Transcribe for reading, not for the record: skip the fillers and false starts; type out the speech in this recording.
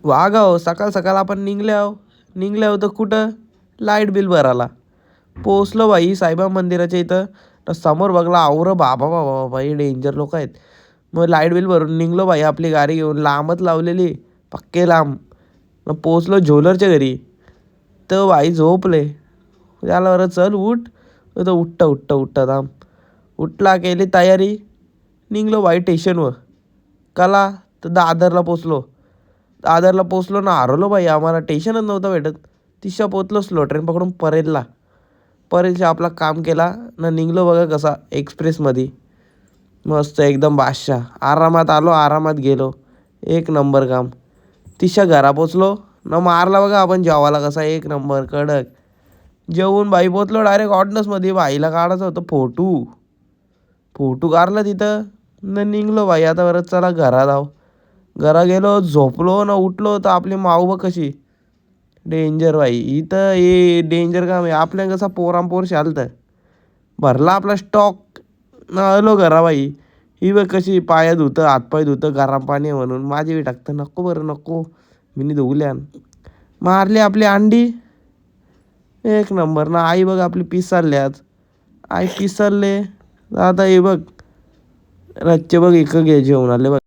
वागाव सकाळ सकाळ आपण निघल्याव तर कुठं लाईट बिल भरायला पोचलो बाई साईबाबा मंदिराच्या इथं. तर समोर बघला आवर बाबा बाबा बाबा हे डेंजर लोक आहेत. मग लाईट बिल भरून निघलो बाई आपली गाडी घेऊन लांबच लावलेली पक्के लांब. मग पोचलो झोलरच्या घरी तर बाई झोपले. त्याला बरं चल उठ तर उठता थांब. उठला केली तयारी निघलो बाई स्टेशनवर. कला तर दादरला पोचलो ना हरवलो बाई आम्हाला स्टेशनच नव्हतं भेटत. तिशा पोचलो स्लो ट्रेन पकडून परेलच्या आपला काम केला ना निघलो बघा कसा एक्सप्रेसमध्ये. मस्त एकदम बादशाह आरामात आलो आरामात गेलो. एक नंबर काम. तिशा घरा पोचलो न मारला बघा आपण जेवायला कसा एक नंबर कडक. जेवून बाई पोचलो डायरेक्ट ऑर्डनसमध्ये. बाईला काढायचं होतं फोटो काढला तिथं न निघलो बाई आता बरं चला घरा जाऊ. घरा गेलो झोपलो ना उठलो तर आपली माऊ बघ कशी डेंजर बाई. इथं हे डेंजर काम आहे. आपल्या कसा पोरांपोर शालतं भरला आपला स्टॉक न आलो घरा बाई. ही बघ कशी पाया धुतं हातपाय धुतं गरम पाणी आहे म्हणून. माझी बी टाकतं नको बरं नको मी धुवल्यान. मारली आपली अंडी एक नंबर ना. आई बघ आपली पिसालले आज आई पिसालले. आता हे बघ रच्चे बघ इकडं घे जेवण आले बघ.